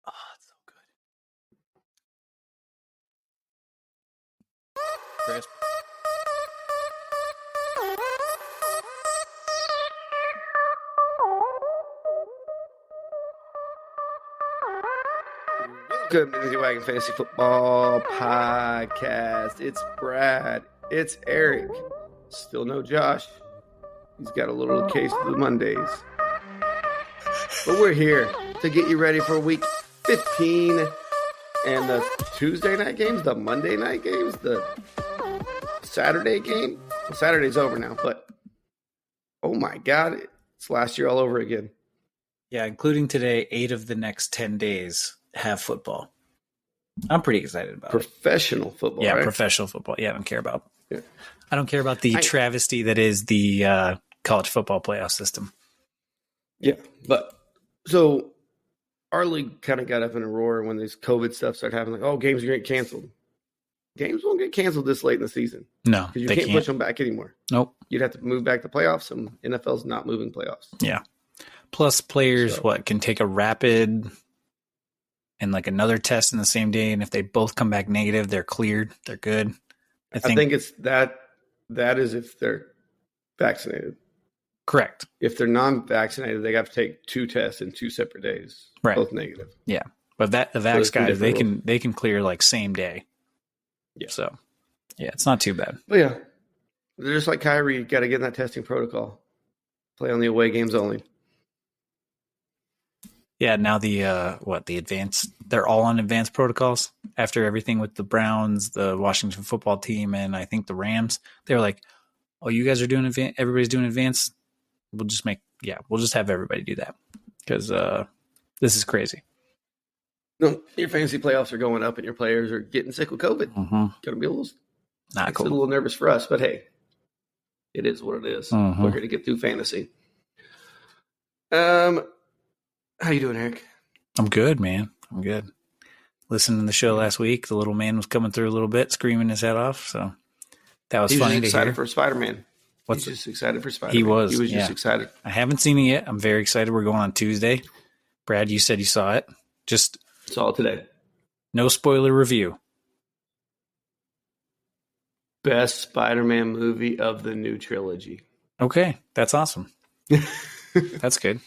Oh, it's so good. Crisp. Welcome to the Wagon Fantasy Football Podcast. It's Brad. It's Eric. Still no Josh. He's got a little case of the Mondays. But we're here to get you ready for week 15 and the Tuesday night games, the Monday night games, the Saturday game. Well, Saturday's over now, but oh my God, it's last year all over again. Yeah, including today, 8 of the next 10 days have football. I'm pretty excited about professional football. Yeah, right? Professional football. Yeah, I don't care about. Yeah. I don't care about the travesty that is the college football playoff system. Yeah, but so our league kind of got up in a roar when this COVID stuff started happening. Like, oh, games are going to get canceled. Games won't get canceled this late in the season. No, because you can't push them back anymore. Nope. You'd have to move back the playoffs, and NFL's not moving playoffs. Yeah. Plus, players can take a rapid and like another test in the same day, and if they both come back negative, they're cleared. They're good. I think it's that. That is if they're vaccinated. Correct. If they're non-vaccinated, they have to take 2 tests in 2 separate days, right? Both negative. Yeah, but the vax guys, they can clear like same day. Yeah. So, yeah, it's not too bad. But yeah, they're just like Kyrie. You got to get in that testing protocol. Play on the away games only. Yeah, now the advanced, they're all on advanced protocols after everything with the Browns, the Washington football team, and I think the Rams. They were like, oh, you guys are doing everybody's doing advanced. We'll just have everybody do that because this is crazy. No, your fantasy playoffs are going up and your players are getting sick with COVID. Mm-hmm. Going to be a little nervous for us, but hey, it is what it is. Mm-hmm. We're here to get through fantasy. How you doing, Eric? I'm good, man. I'm good. Listening to the show last week, the little man was coming through a little bit, screaming his head off. So that was funny to hear. Excited for Spider-Man. He's just excited for Spider-Man. He was just excited. I haven't seen it yet. I'm very excited. We're going on Tuesday. Brad, you said you saw it. Just saw it today. No spoiler review. Best Spider-Man movie of the new trilogy. Okay, that's awesome. That's good.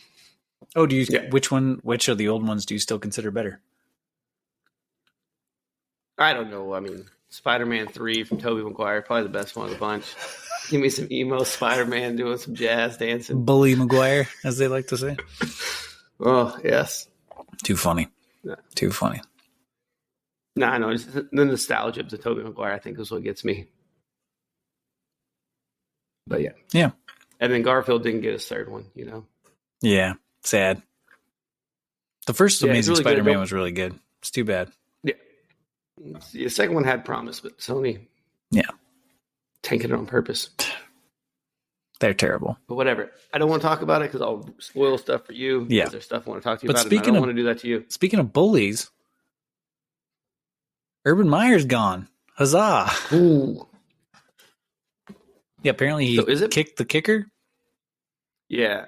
Oh, which of the old ones do you still consider better? I don't know. I mean, Spider-Man 3 from Tobey Maguire, probably the best one of the bunch. Give me some emo Spider-Man doing some jazz dancing. Bully Maguire, as they like to say. Oh, yes. Too funny. Yeah. Too funny. No, I know. The nostalgia of the Tobey Maguire, I think, is what gets me. But yeah. Yeah. And then Garfield didn't get his third one, you know? Yeah. Sad. The first Amazing really Spider-Man was really good. It's too bad. Yeah. The second one had promise, but Sony tanking it on purpose. They're terrible. But whatever. I don't want to talk about it because I'll spoil stuff for you. Yeah. There's stuff I want to talk to you about, and I don't want to do that to you. Speaking of bullies, Urban Meyer's gone. Huzzah. Ooh. Yeah, apparently he kicked the kicker. Yeah.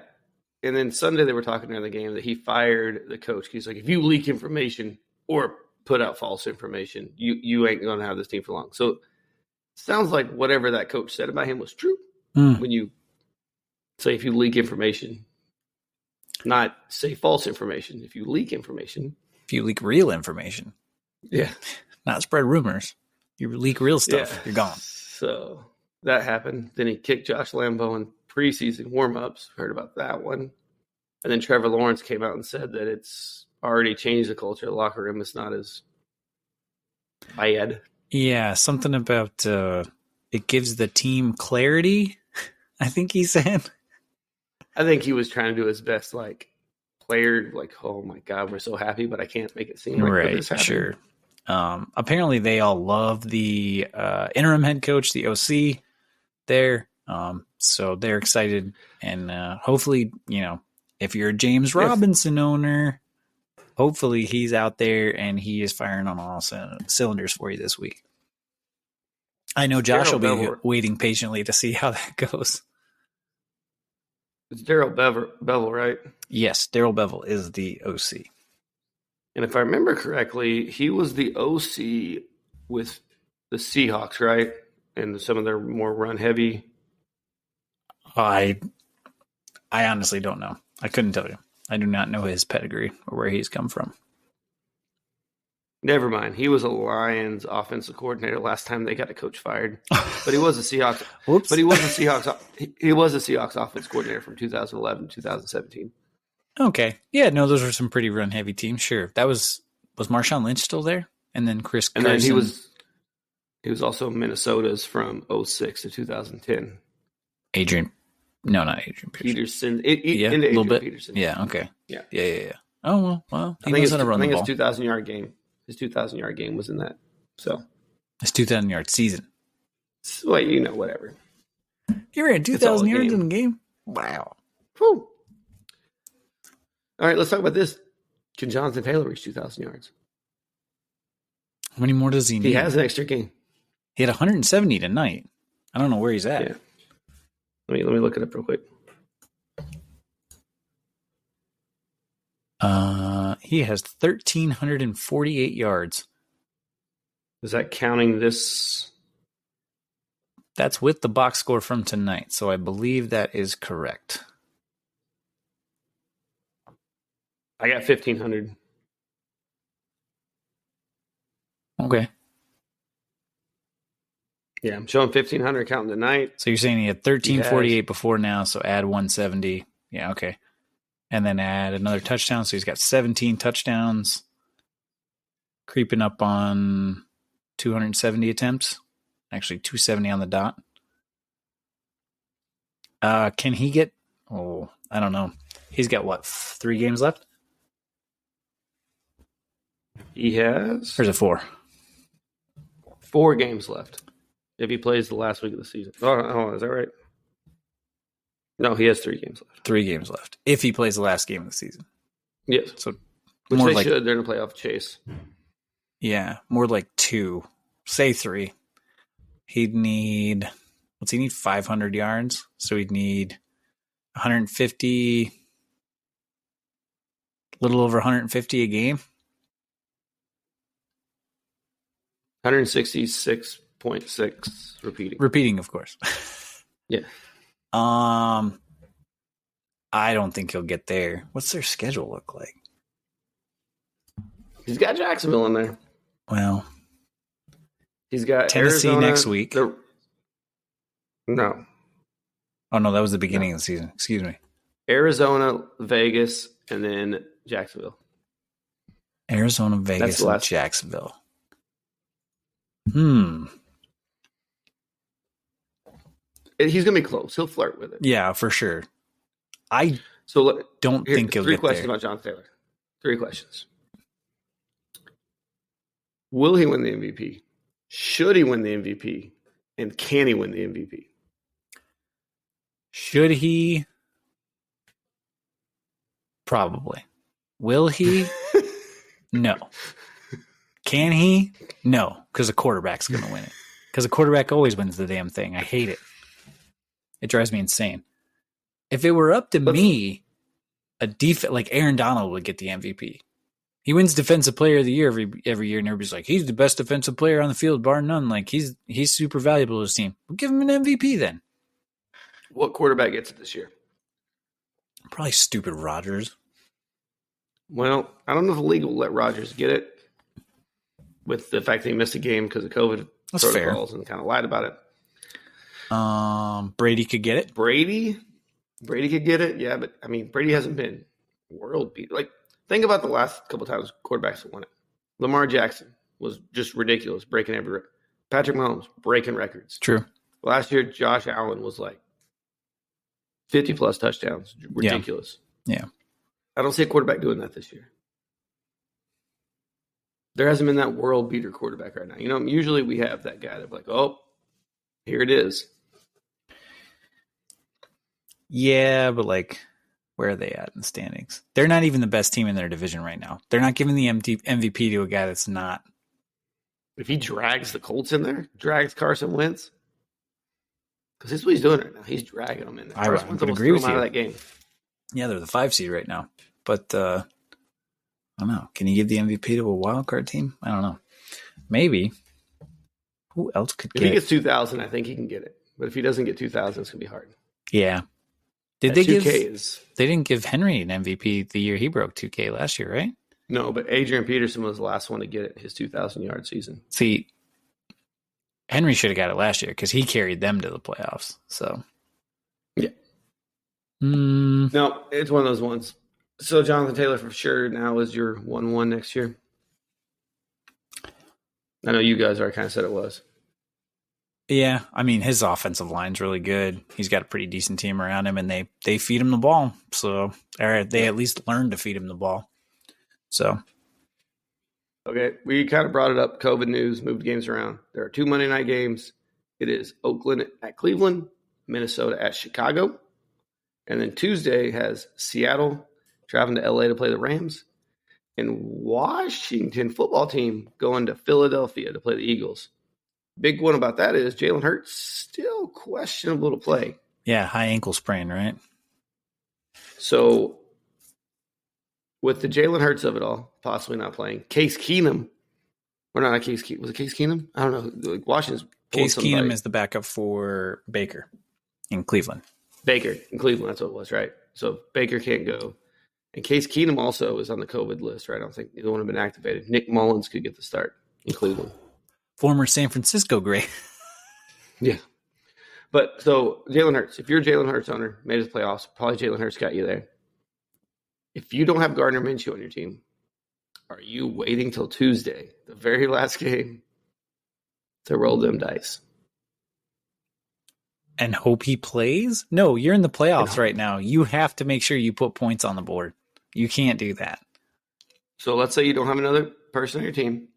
And then Sunday they were talking during the game that he fired the coach. He's like, if you leak information or put out false information, you ain't going to have this team for long. So it sounds like whatever that coach said about him was true. When you say if you leak information, not say false information. If you leak information. If you leak real information. Yeah. Not spread rumors. You leak real stuff, you're gone. So that happened. Then he kicked Josh Lambo in preseason warm-ups. Heard about that one. And then Trevor Lawrence came out and said that it's already changed the culture of the locker room. It's not as bad. Yeah, something about it gives the team clarity, I think he said. I think he was trying to do his best, like, player, like, oh my God, we're so happy, but I can't make it seem like this happened. Sure. Apparently they all love the interim head coach, the OC there. So they're excited. And hopefully, if you're a James Robinson owner, hopefully he's out there and he is firing on all cylinders for you this week. I know Josh will be waiting patiently to see how that goes. It's Daryl Bevel, right? Yes, Daryl Bevel is the OC. And if I remember correctly, he was the OC with the Seahawks, right? And some of their more run heavy. I honestly don't know. I couldn't tell you. I do not know his pedigree or where he's come from. Never mind. He was a Lions offensive coordinator last time they got a coach fired. But he was a Seahawks. Whoops. But he was a Seahawks. He was a Seahawks offensive coordinator from 2011 to 2017. Okay. Yeah, no, those were some pretty run heavy teams. Sure. That was Marshawn Lynch still there? And then Chris Carson. And then he was also Minnesota's from 06 to 2010. Not Adrian Peterson. Yeah, a little bit. Peterson. Yeah, okay. Yeah. Oh, well. I think his 2,000-yard game. His 2,000-yard game was in that. So his 2,000-yard season. Well, whatever. You ran 2,000 yards in the game? Wow. Whew. All right, let's talk about this. Can Jonathan Taylor reach 2,000 yards? How many more does he need? He has an extra game. He had 170 tonight. I don't know where he's at. Yeah. Let me look it up real quick. He has 1,348 yards. Is that counting this? That's with the box score from tonight, so I believe that is correct. I got 1,500. Okay. Yeah, I'm showing 1,500 counting tonight. So you're saying he had 1,348 before now, so add 170. Yeah, okay. And then add another touchdown, so he's got 17 touchdowns. Creeping up on 270 attempts. Actually, 270 on the dot. Can he get... Oh, I don't know. He's got, 3 games left? He has... Or is it 4? 4 games left. If he plays the last week of the season. Oh, is that right? No, he has 3 games left. 3 games left. If he plays the last game of the season. Yes. So which they should. They're in a playoff chase. Yeah, more like 2. Say 3. He'd need... What's he need? 500 yards. So he'd need 150... A little over 150 a game. 166.6 repeating. Repeating, of course. Yeah. I don't think he'll get there. What's their schedule look like? He's got Jacksonville in there. Well, he's got Tennessee Arizona, next week. No. Oh, no, that was the beginning of the season. Excuse me. Arizona, Vegas, and then Jacksonville. Arizona, Vegas, and Jacksonville. He's going to be close. He'll flirt with it. Yeah, for sure. Don't think he'll get there. 3 questions about Jonathan Taylor. 3 questions. Will he win the MVP? Should he win the MVP? And can he win the MVP? Should he? Probably. Will he? No. Can he? No, because the quarterback's going to win it. Because the quarterback always wins the damn thing. I hate it. It drives me insane. If it were up to me, like Aaron Donald would get the MVP. He wins Defensive Player of the Year every year, and everybody's like, he's the best defensive player on the field, bar none. Like he's super valuable to his team. We'll give him an MVP then. What quarterback gets it this year? Probably stupid Rodgers. Well, I don't know if the league will let Rodgers get it with the fact that he missed a game because of COVID protocols and kind of lied about it. Brady could get it. Brady could get it. Yeah, but I mean, Brady hasn't been world beat. Like, think about the last couple times quarterbacks have won it. Lamar Jackson was just ridiculous, breaking every record. Patrick Mahomes breaking records. True. Last year, Josh Allen was like 50-plus touchdowns. Ridiculous. Yeah. I don't see a quarterback doing that this year. There hasn't been that world beater quarterback right now. You know, usually we have that guy that's like, oh, here it is. Yeah, but like, where are they at in the standings? They're not even the best team in their division right now. They're not giving the MVP to a guy that's not. If he drags the Colts in there, drags Carson Wentz, because that's what he's doing right now. He's dragging them in there. I would agree with you. Out of that game. Yeah, they're the 5 seed right now, but I don't know. Can you give the MVP to a wild card team? I don't know. Maybe. Who else could get it? If he gets 2,000, I think he can get it. But if he doesn't get 2,000, it's going to be hard. Yeah. They didn't give Henry an MVP the year he broke 2K last year, right? No, but Adrian Peterson was the last one to get it, his 2,000-yard season. See, Henry should have got it last year because he carried them to the playoffs. So, yeah. No, it's one of those ones. So Jonathan Taylor for sure now is your 1-1 next year. I know you guys already kind of said it was. Yeah, I mean, his offensive line's really good. He's got a pretty decent team around him, and they feed him the ball. So, or they at least learn to feed him the ball. So. Okay, we kind of brought it up. COVID news, moved games around. There are 2 Monday night games. It is Oakland at Cleveland, Minnesota at Chicago. And then Tuesday has Seattle traveling to LA to play the Rams. And Washington football team going to Philadelphia to play the Eagles. Big one about that is Jalen Hurts still questionable to play. Yeah, high ankle sprain, right? So with the Jalen Hurts of it all, possibly not playing, Case Keenum, or not Case Keenum, was it Case Keenum? I don't know. Like Washington's Case Keenum is the backup for Baker in Cleveland. Baker in Cleveland, that's what it was, right? So Baker can't go. And Case Keenum also is on the COVID list, right? I don't think either one have been activated. Nick Mullins could get the start in Cleveland. Former San Francisco great. Yeah. But so Jalen Hurts, if you're a Jalen Hurts owner, made it to the playoffs, probably Jalen Hurts got you there. If you don't have Gardner Minshew on your team, are you waiting till Tuesday, the very last game, to roll them dice? And hope he plays? No, you're in the playoffs right now. You have to make sure you put points on the board. You can't do that. So let's say you don't have another person on your team.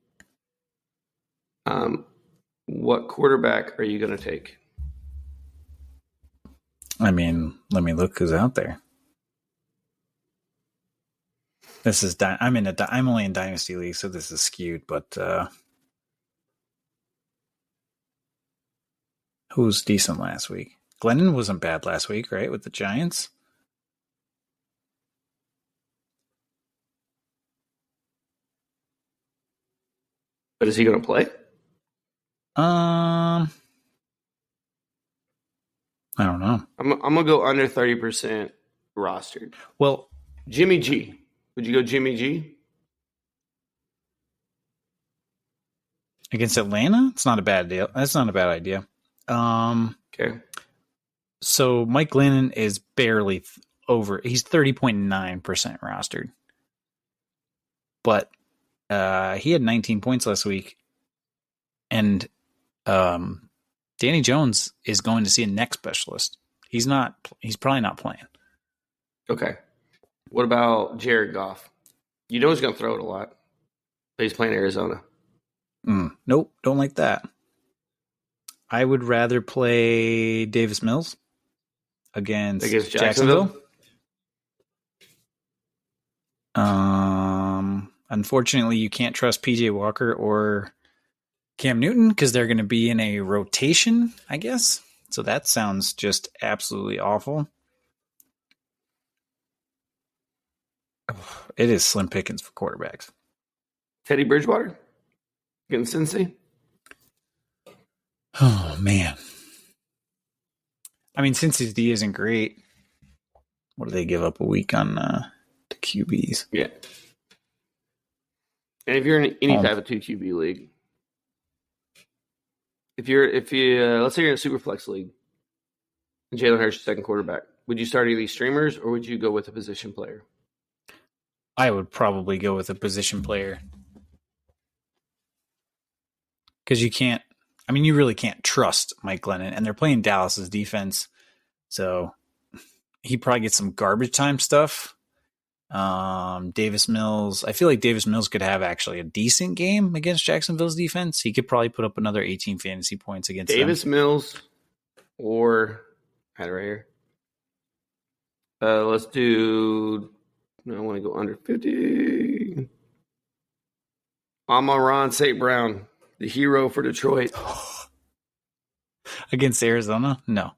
What quarterback are you going to take? I mean, let me look who's out there. This is I'm only in Dynasty League, so this is skewed. But who was decent last week? Glennon wasn't bad last week, right? With the Giants. But is he going to play? I don't know. I'm going to go under 30% rostered. Well, Jimmy G. Would you go Jimmy G? Against Atlanta? It's not a bad deal. That's not a bad idea. Okay. So Mike Glennon is barely over. He's 30.9% rostered. But he had 19 points last week. And Danny Jones is going to see a neck specialist. He's probably not playing. Okay. What about Jared Goff? You know he's going to throw it a lot. But he's playing Arizona. Nope, don't like that. I would rather play Davis Mills against Jacksonville. Unfortunately, you can't trust PJ Walker or Cam Newton because they're going to be in a rotation, I guess. So that sounds just absolutely awful. It is slim pickings for quarterbacks. Teddy Bridgewater against Cincy. Oh, man. I mean, Cincy's D isn't great. What do they give up a week on the QBs? Yeah. And if you're in any type of 2 QB league, if you let's say you're in a Superflex league, and Jalen Hurts your second quarterback, would you start any of these streamers or would you go with a position player? I would probably go with a position player. Because you really can't trust Mike Glennon. And they're playing Dallas's defense. So he probably gets some garbage time stuff. Davis Mills. I feel like Davis Mills could have actually a decent game against Jacksonville's defense. He could probably put up another 18 fantasy points against Davis Mills or I had it right here. Let's do. I want to go under 50. Amon-Ra St. Brown, the hero for Detroit. Against Arizona? No.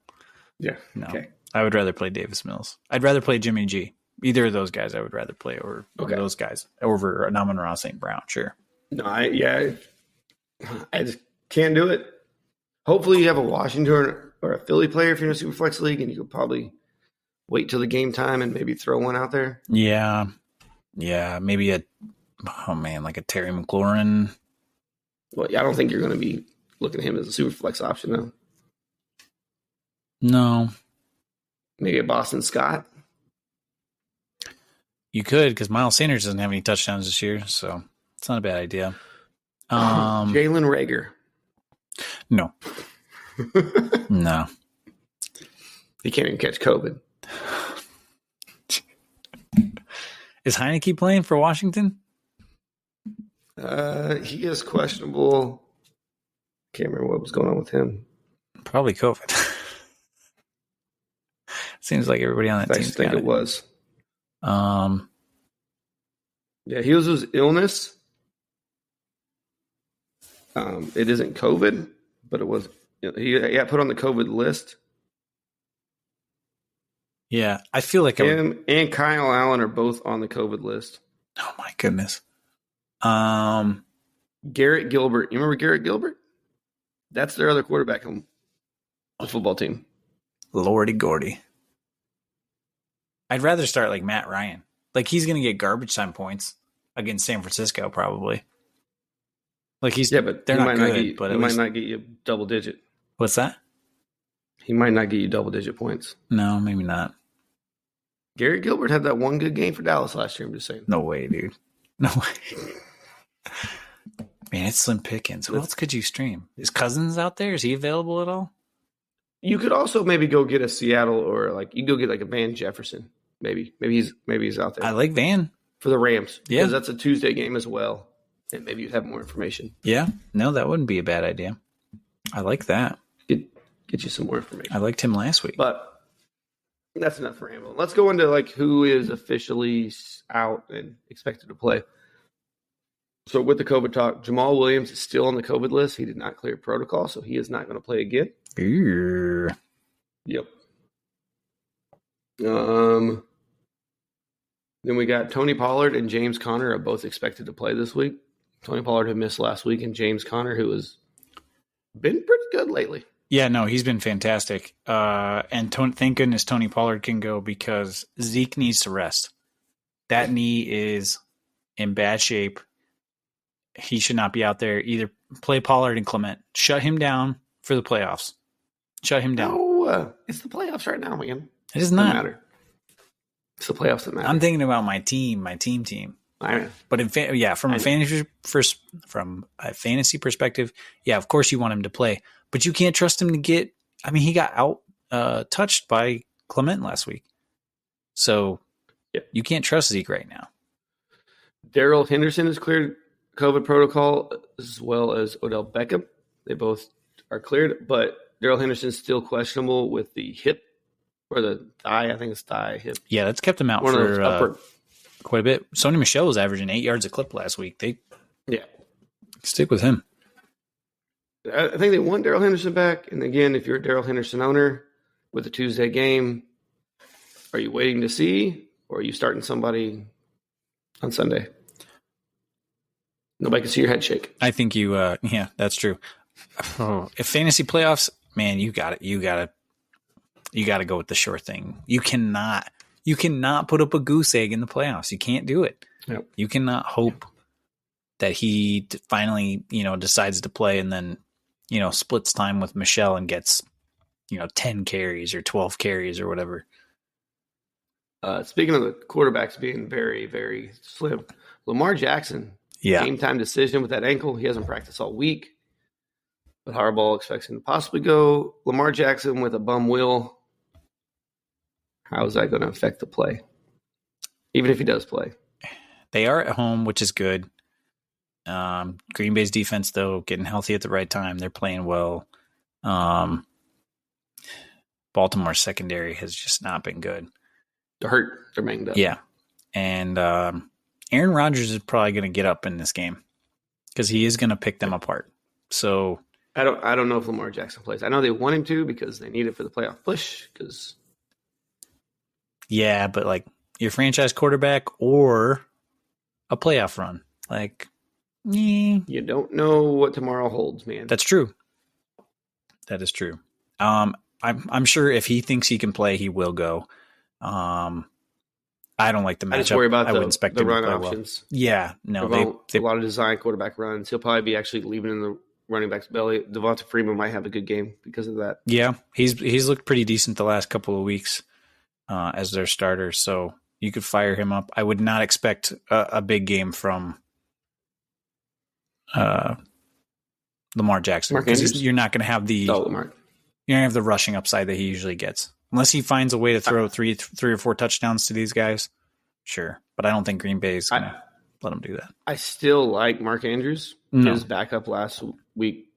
Yeah. No. Okay. I would rather play Davis Mills. I'd rather play Jimmy G. Either of those guys I would rather play over those guys over Amon-Ra St. Brown. Sure. No, I just can't do it. Hopefully you have a Washington or a Philly player if you're in a Superflex league, and you could probably wait till the game time and maybe throw one out there. Yeah. Maybe like a Terry McLaurin. Well, I don't think you're going to be looking at him as a Superflex option, though. No. Maybe a Boston Scott. You could, because Miles Sanders doesn't have any touchdowns this year, so it's not a bad idea. Jalen Reagor. No. No. He can't even catch COVID. Is Heineke playing for Washington? He is questionable. Can't remember what was going on with him. Probably COVID. Seems like everybody on that team. I think it was. Yeah, he was his illness. It isn't COVID, but it was. He got put on the COVID list. Yeah, I feel like him and Kyle Allen are both on the COVID list. Oh my goodness. Garrett Gilbert. You remember Garrett Gilbert? That's their other quarterback on the football team. Lordy Gordy. I'd rather start like Matt Ryan. Like he's going to get garbage time points against San Francisco probably. Like but they're not good. But he might not get you double digit. What's that? He might not get you double digit points. No, maybe not. Garrett Gilbert had that one good game for Dallas last year. I'm just saying. No way, dude. No way. Man, it's slim pickings. What else could you stream? Is Cousins out there? Is he available at all? You could also maybe go get a Seattle or like you go get like a Van Jefferson. Maybe he's out there. I like Van for the Rams. Yeah, because that's a Tuesday game as well, and maybe you'd have more information. Yeah, no, that wouldn't be a bad idea. I like that. Get you some more information. I liked him last week, but that's enough for rambling. Let's go into like who is officially out and expected to play. So with the COVID talk, Jamal Williams is still on the COVID list. He did not clear protocol, so he is not going to play again. Yep. Then we got Tony Pollard and James Conner are both expected to play this week. Tony Pollard, who missed last week, and James Conner, who has been pretty good lately. Yeah, no, he's been fantastic. And thank goodness Tony Pollard can go because Zeke needs to rest. That knee is in bad shape. He should not be out there. Either play Pollard and Clement. Shut him down for the playoffs. Shut him down. No, it's the playoffs right now, man. It does not matter. It's the playoffs that matter. I'm thinking about my team. I know. But from a fantasy perspective, yeah, of course you want him to play, but you can't trust him to get. I mean, he got out touched by Clement last week, so you can't trust Zeke right now. Daryl Henderson has cleared COVID protocol as well as Odell Beckham. They both are cleared, but Daryl Henderson's still questionable with the hip or the thigh. I think it's thigh, hip. Yeah, that's kept him out for quite a bit. Sony Michel was averaging 8 yards a clip last week. They stick with him. I think they want Daryl Henderson back. And again, if you're a Daryl Henderson owner with a Tuesday game, are you waiting to see or are you starting somebody on Sunday? Nobody can see your head shake. I think you, that's true. If fantasy playoffs, man, you got it. You got to go with the sure thing. You cannot put up a goose egg in the playoffs. You can't do it. Yep. You cannot hope that he finally, decides to play and then, splits time with Michelle and gets, 10 carries or 12 carries or whatever. Speaking of the quarterbacks being very, very slim, Lamar Jackson, game time decision with that ankle. He hasn't practiced all week, but Harbaugh expects him to possibly go. Lamar Jackson with a bum wheel. How is that going to affect the play? Even if he does play. They are at home, which is good. Green Bay's defense, though, getting healthy at the right time. They're playing well. Baltimore's secondary has just not been good. They're hurt. They're banged up. Yeah. And Aaron Rodgers is probably going to get up in this game because he is going to pick them apart. So I don't know if Lamar Jackson plays. I know they want him to because they need it for the playoff push. Yeah, but your franchise quarterback or a playoff run. Like, you don't know what tomorrow holds, man. That's true. That is true. I'm sure if he thinks he can play, he will go. I don't like the matchup. I just worry about the run options. Well. Yeah, no, they a lot of design quarterback runs. He'll probably be actually leaving in the running back's belly. Devonta Freeman might have a good game because of that. Yeah, he's looked pretty decent the last couple of weeks as their starter. So you could fire him up. I would not expect a big game from Lamar Jackson because you're not going to have the Lamar. You're going to have the rushing upside that he usually gets. Unless he finds a way to throw three or four touchdowns to these guys, sure. But I don't think Green Bay is going to let him do that. I still like Mark Andrews. No. His backup last week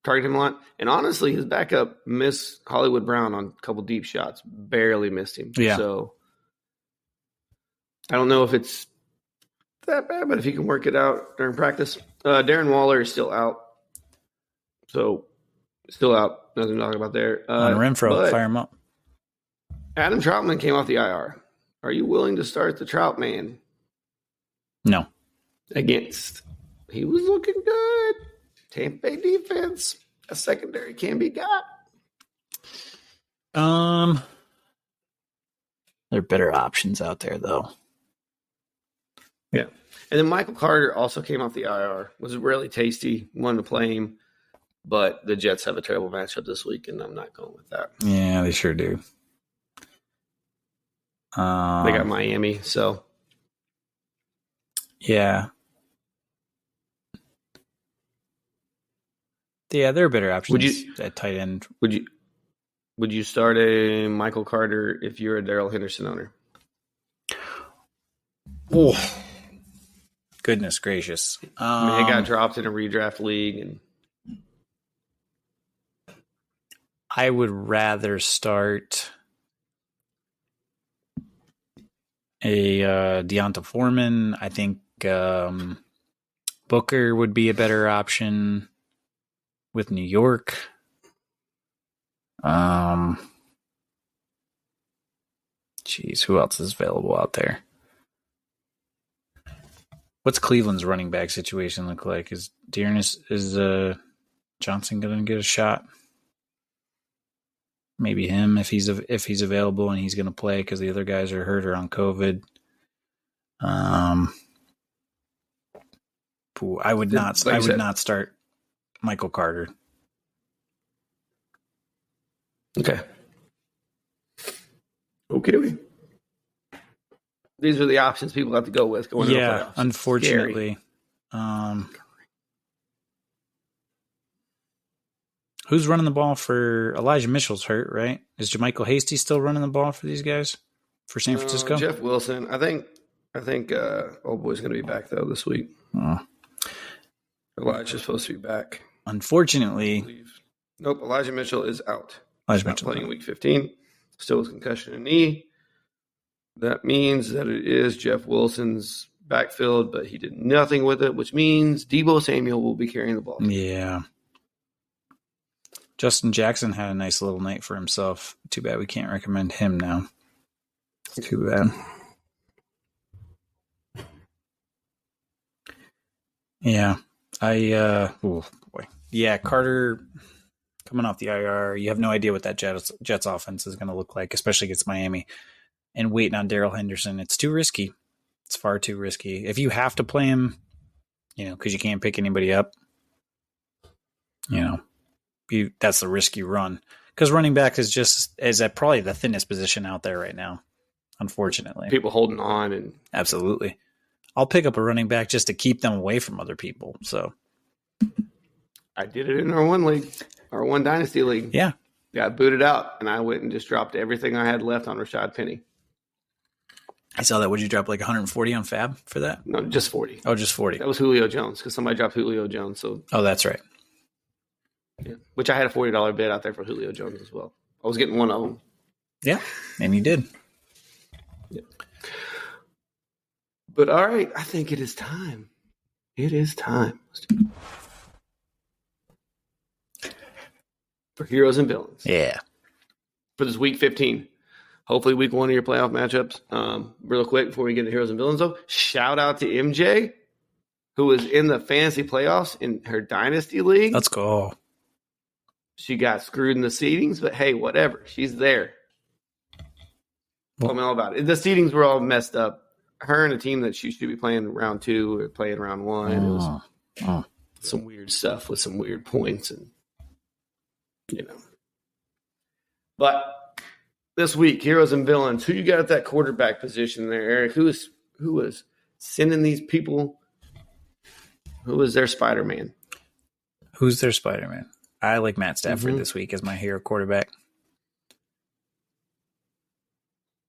targeted him a lot. And honestly, his backup missed Hollywood Brown on a couple deep shots. Barely missed him. Yeah. So I don't know if it's that bad, but if he can work it out during practice. Darren Waller is still out. So still out. Nothing to talk about there. On Renfro, fire him up. Adam Troutman came off the IR. Are you willing to start the Trout man? No. Against. He was looking good. Tampa Bay defense. A secondary can be got. There are better options out there, though. Yeah. And then Michael Carter also came off the IR. Was really tasty. Wanted to play him. But the Jets have a terrible matchup this week, and I'm not going with that. Yeah, they sure do. They got Miami, so. Yeah. Yeah, there are better options at tight end. Would you start a Michael Carter if you're a Daryl Henderson owner? Oh, goodness gracious. He got dropped in a redraft league, and I would rather start a Deonta Foreman. I think Booker would be a better option with New York. Geez, who else is available out there? What's Cleveland's running back situation look like? Is Johnson going to get a shot? Maybe him if he's available and he's going to play because the other guys are hurt or on COVID. I would not start Michael Carter. Okay. These are the options people have to go with going into the playoffs. Unfortunately. Who's running the ball for Elijah Mitchell's hurt, right? Is Jermichael Hasty still running the ball for these guys for San Francisco? Jeff Wilson. I think old boy's going to be back though this week. Oh. Elijah's supposed to be back. Unfortunately, nope. Elijah Mitchell is out. Elijah Mitchell playing week 15. Still with concussion in knee. That means that it is Jeff Wilson's backfield, but he did nothing with it, which means Deebo Samuel will be carrying the ball. Yeah. Justin Jackson had a nice little night for himself. Too bad we can't recommend him now. Too bad. Yeah. Oh boy. Yeah, Carter coming off the IR. You have no idea what that Jets offense is going to look like, especially against Miami. And waiting on Daryl Henderson. It's too risky. It's far too risky. If you have to play him, because you can't pick anybody up, that's the risk you run. Because running back is probably the thinnest position out there right now, unfortunately. People holding on. And absolutely. I'll pick up a running back just to keep them away from other people. So I did it in our one league, our one dynasty league. Yeah. Got booted out, and I went and just dropped everything I had left on Rashad Penny. I saw that. Would you drop like 140 on Fab for that? No, just 40. Oh, just 40. That was Julio Jones because somebody dropped Julio Jones. So. Oh, that's right. Yeah. Which I had a $40 bid out there for Julio Jones as well. I was getting one of them. Yeah, and you did. Yeah. But all right, I think it is time. It is time for heroes and villains. Yeah. For this week 15. Hopefully week 1 of your playoff matchups. Real quick before we get to heroes and villains, though, shout out to MJ, who was in the fantasy playoffs in her dynasty league. Let's go. She got screwed in the seedings, but hey, whatever. She's there. Tell me all about it. The seedings were all messed up. Her and a team that she should be playing round 2 or playing round 1. It was some weird stuff with some weird points, and But this week, heroes and villains. Who you got at that quarterback position there, Eric? Who is sending these people? Who is their Spider-Man? Who's their Spider-Man? I like Matt Stafford this week as my hero quarterback.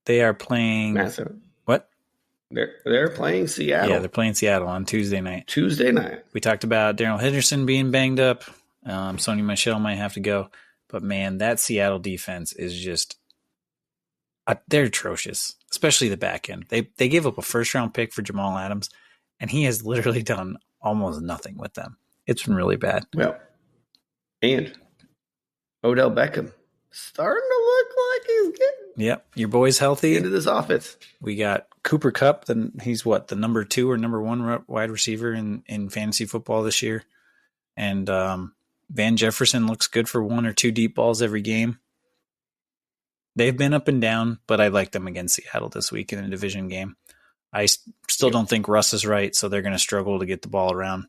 They are playing what? They're playing Seattle. Yeah, they're playing Seattle on Tuesday night. We talked about Daryl Henderson being banged up. Sony Michel might have to go. But, man, that Seattle defense is just they're atrocious, especially the back end. They gave up a first-round pick for Jamal Adams, and he has literally done almost nothing with them. It's been really bad. Well, and Odell Beckham starting to look like he's getting your boy's healthy. Into this offense. We got Cooper Kupp. Then he's the number 2 or number 1 wide receiver in fantasy football this year. And Van Jefferson looks good for 1 or 2 deep balls every game. They've been up and down, but I like them against Seattle this week in a division game. I still don't think Russ is right, so they're going to struggle to get the ball around.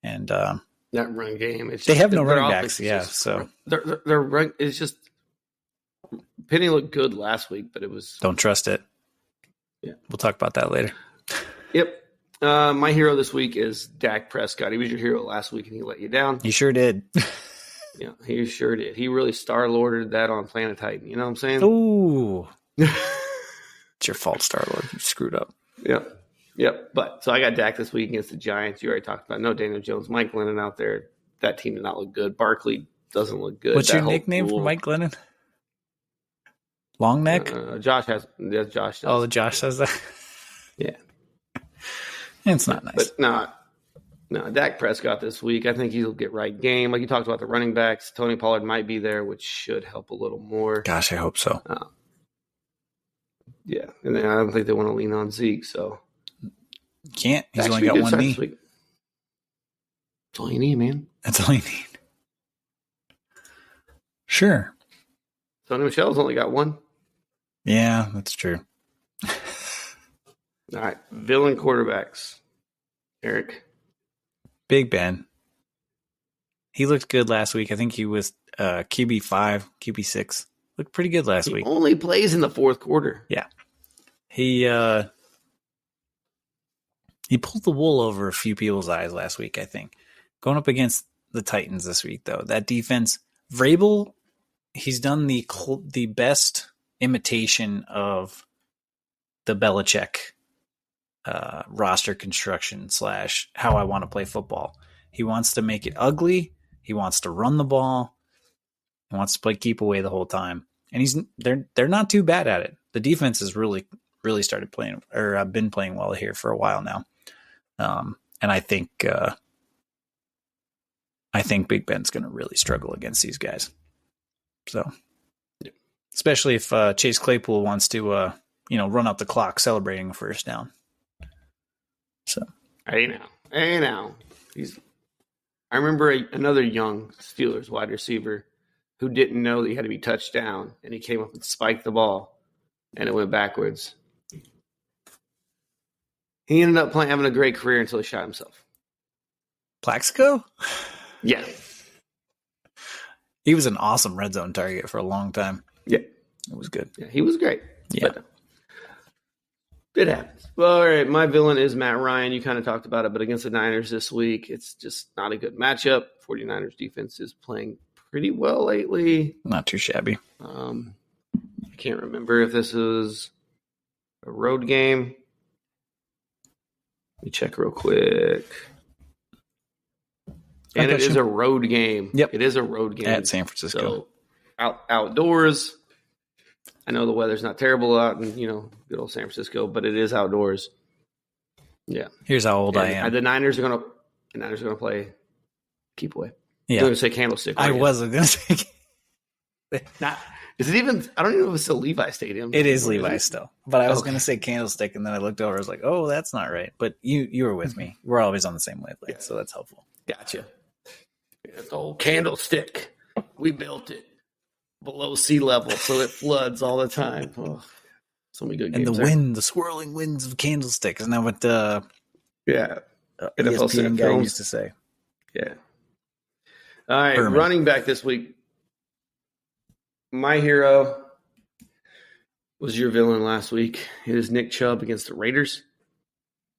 And that run game, they have no running backs. Yeah, so their run is just. Penny looked good last week, but it was don't trust it. Yeah, we'll talk about that later. Yep. My hero this week is Dak Prescott. He was your hero last week, and he let you down. He sure did. Yeah, he sure did. He really star-lorded that on Planet Titan. You know what I'm saying? Ooh. It's your fault, Star-Lord. You screwed up. Yep. But so I got Dak this week against the Giants. You already talked about no Daniel Jones. Mike Glennon out there. That team did not look good. Barkley doesn't look good. What's your nickname for Mike Glennon? Long neck? Josh has. Yeah, Josh does. Oh, Josh says that? Yeah. It's not nice. But no, Dak Prescott this week. I think he'll get right game. Like you talked about the running backs. Tony Pollard might be there, which should help a little more. Gosh, I hope so. Yeah. And then I don't think they want to lean on Zeke, so. You can't. He's only got one knee. That's all you need, man. That's all you need. Sure. Sony Michel's only got one. Yeah, that's true. All right. Villain quarterbacks. Eric. Big Ben. He looked good last week. I think he was QB5, QB6. Looked pretty good last week. He only plays in the fourth quarter. Yeah. He pulled the wool over a few people's eyes last week, I think. Going up against the Titans this week, though. That defense, Vrabel, he's done the best imitation of the Belichick roster construction / how I want to play football. He wants to make it ugly. He wants to run the ball. He wants to play keep away the whole time. And they're not too bad at it. The defense has really started playing, or been playing well here for a while now. And I think Big Ben's going to really struggle against these guys. So, especially if Chase Claypool wants to, run up the clock celebrating a first down. So, hey now, I remember another young Steelers wide receiver who didn't know that he had to be touched down, and he came up and spiked the ball, and it went backwards. He ended up having a great career until he shot himself. Plaxico? Yeah. He was an awesome red zone target for a long time. Yeah. It was good. Yeah, he was great. Yeah. But it happens. Well, all right. My villain is Matt Ryan. You kind of talked about it, but against the Niners this week, it's just not a good matchup. 49ers defense is playing pretty well lately. Not too shabby. I can't remember if this is a road game. Let me check real quick. And it is a road game. Yep. It is a road game. At San Francisco. So outdoors. I know the weather's not terrible out in, good old San Francisco, but it is outdoors. Yeah. Here's how old I am. The Niners are gonna play keep away. Yeah. You're gonna say candlestick. I wasn't gonna say not Is it even? I don't even know if it's still Levi Stadium. It is Levi still, but I was Okay. going to say Candlestick, and then I looked over. I was like, "Oh, that's not right." But you were with me. We're always on the same wavelength, so that's helpful. Gotcha. It's the old Candlestick. We built it below sea level, so it floods all the time. Oh, so many good games. And the wind, the swirling winds of Candlestick, isn't that what the NFL ESPN guy used to say? Yeah. All right, Berman. running back this week. My hero was your villain last week. It is Nick Chubb against the Raiders.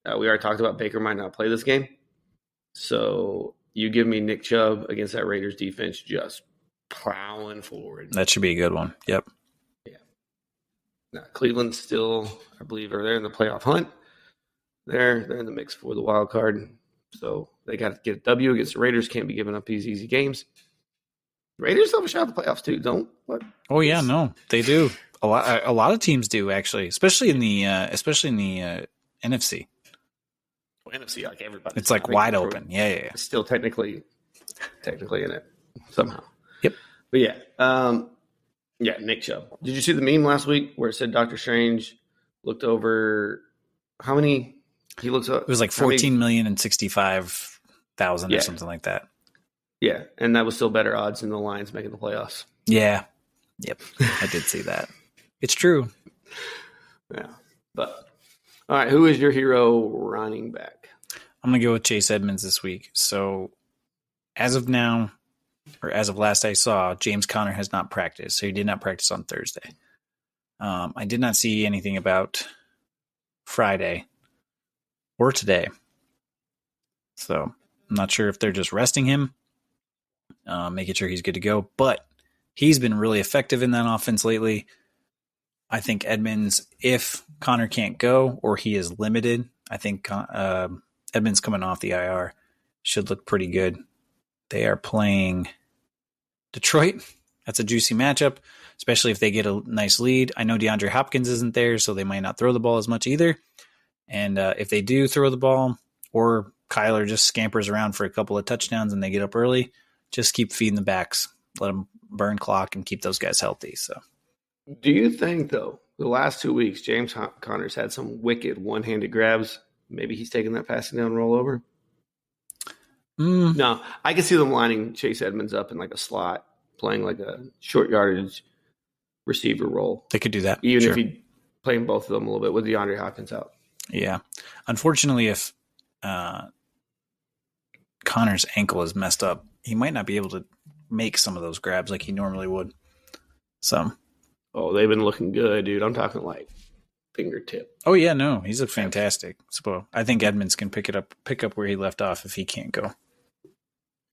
We already talked about Baker might not play this game. So you give me Nick Chubb against that Raiders defense just plowing forward. That should be a good one. Yep. Yeah. Now, Cleveland still, I believe, are there in the playoff hunt. They're in the mix for the wild card. So they got to get a W against the Raiders. Can't be giving up these easy games. Raiders have a shot at the playoffs too, don't? What? Oh yeah, no, they do. A lot of teams do actually, especially in the NFC. Well, NFC, like everybody. It's like wide open. Yeah. It's still technically in it somehow. Yep. But yeah, Nick Chubb. Did you see the meme last week where it said Doctor Strange looked over how many he looks up? It was like 14,065,000 or something like that. Yeah, and that was still better odds than the Lions making the playoffs. Yeah. Yep. I did see that. It's true. Yeah. But all right, who is your hero running back? I'm going to go with Chase Edmonds this week. So as of now, or as of last I saw, James Conner has not practiced. So he did not practice on Thursday. I did not see anything about Friday or today. So I'm not sure if they're just resting him, making sure he's good to go. But he's been really effective in that offense lately. I think Edmonds, if Conner can't go or he is limited, I think Edmonds coming off the IR should look pretty good. They are playing Detroit. That's a juicy matchup, especially if they get a nice lead. I know DeAndre Hopkins isn't there, so they might not throw the ball as much either. And if they do throw the ball, or Kyler just scampers around for a couple of touchdowns and they get up early, just keep feeding the backs. Let them burn clock and keep those guys healthy. So, do you think, though, the last 2 weeks, James Conner's had some wicked one-handed grabs? Maybe he's taking that passing down rollover? No, I can see them lining Chase Edmonds up in like a slot, playing like a short yardage receiver role. They could do that. Even if he playing both of them a little bit with DeAndre Hopkins out. Yeah. Unfortunately, if Conner's ankle is messed up, he might not be able to make some of those grabs like he normally would. So, oh, they've been looking good, dude. I'm talking like fingertip. Oh yeah, no, he's looked fantastic. So I think Edmonds can pick up where he left off if he can't go.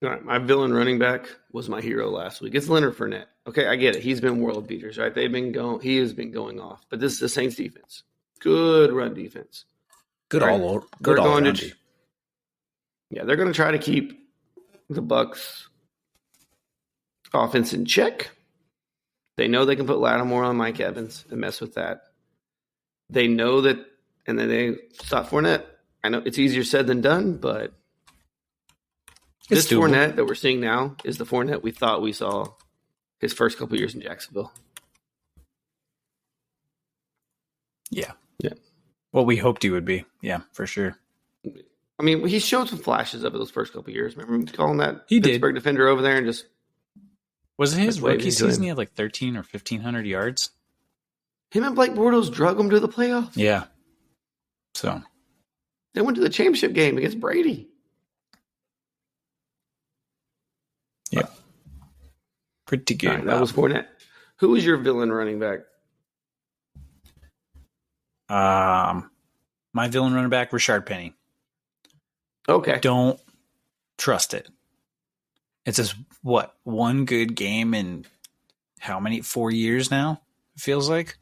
All right, my villain running back was my hero last week. It's Leonard Fournette. Okay, I get it. He's been world beaters, right? He has been going off. But this is the Saints defense. Good run defense. Good right? all around. Yeah, they're going to try to keep the Bucs offense in check. They know they can put Lattimore on Mike Evans and mess with that. They know that, and then they stop Fournette. I know it's easier said than done, but this Fournette that we're seeing now is the Fournette we thought we saw his first couple years in Jacksonville. Yeah. Yeah. What we hoped he would be. Yeah, for sure. I mean, he showed some flashes of it those first couple years. Remember him calling that he Pittsburgh defender over there and just... Was it his rookie season? He had like 13 or 1,500 yards. Him and Blake Bortles drug him to the playoffs. Yeah. So. They went to the championship game against Brady. Yeah. Pretty good. Right, that was Fournette. Who was your villain running back? My villain running back, Rashard Penny. Okay. Don't trust it. It's just, one good game in how many? 4 years now, it feels like.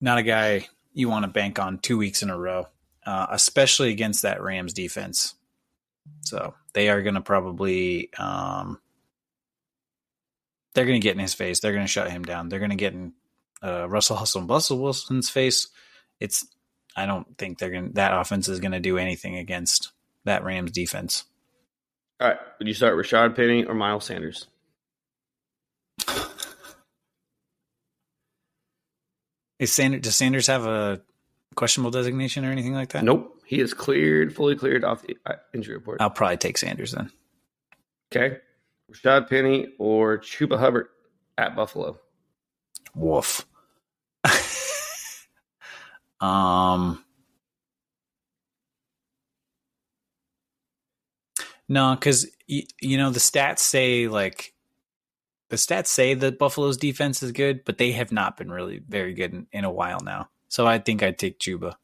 Not a guy you want to bank on 2 weeks in a row, especially against that Rams defense. So they are going to probably they're going to get in his face. They're going to shut him down. They're going to get in Russell Hustle and Bustle Wilson's face. I don't think that offense is going to do anything against that Rams defense. All right. Would you start Rashard Penny or Miles Sanders? Does Sanders have a questionable designation or anything like that? Nope. He is fully cleared off the injury report. I'll probably take Sanders then. Okay. Rashad Penny or Chuba Hubbard at Buffalo. Woof. No, because you know the stats say that Buffalo's defense is good, but they have not been really very good in a while now. So I think I'd take Chuba.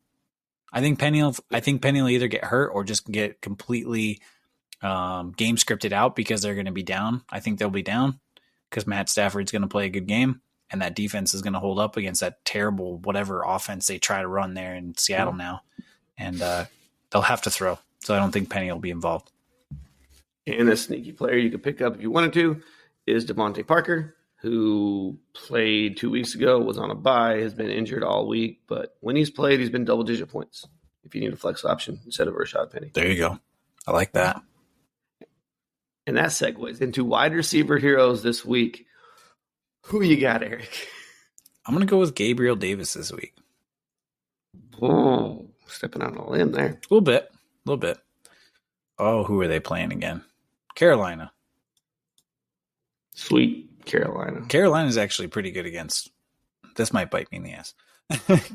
I think Penny will either get hurt or just get completely game scripted out because they're going to be down. I think they'll be down because Matt Stafford's going to play a good game, and that defense is going to hold up against that terrible whatever offense they try to run there in Seattle now, and they'll have to throw. So I don't think Penny will be involved. And a sneaky player you could pick up if you wanted to is Devontae Parker, who played 2 weeks ago, was on a bye, has been injured all week. But when he's played, he's been double-digit points if you need a flex option instead of Rashad Penny. There you go. I like that. And that segues into wide receiver heroes this week. Who you got, Eric? I'm going to go with Gabriel Davis this week. Oh, stepping out on a limb there. A little bit. Oh, who are they playing again? Carolina. Sweet Carolina. Carolina's actually pretty good against. This might bite me in the ass.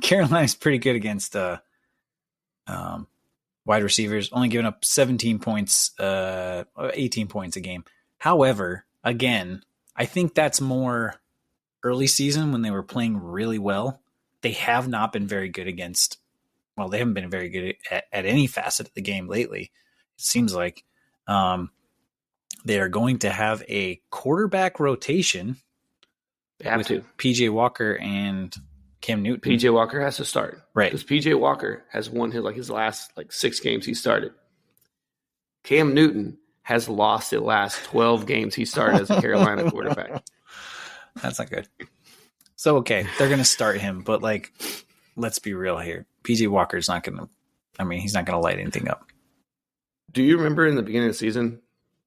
Carolina's pretty good against wide receivers, only giving up 17 points, 18 points a game. However, again, I think that's more early season when they were playing really well. They have not been very good against. Well, they haven't been very good at any facet of the game lately. It seems like. They are going to have a quarterback rotation with PJ Walker and Cam Newton. PJ Walker has to start. Right. Because PJ Walker has won his last 6 games he started. Cam Newton has lost the last 12 games he started as a Carolina quarterback. That's not good. So, okay, they're going to start him, but let's be real here. PJ Walker's not going to, he's not going to light anything up. Do you remember in the beginning of the season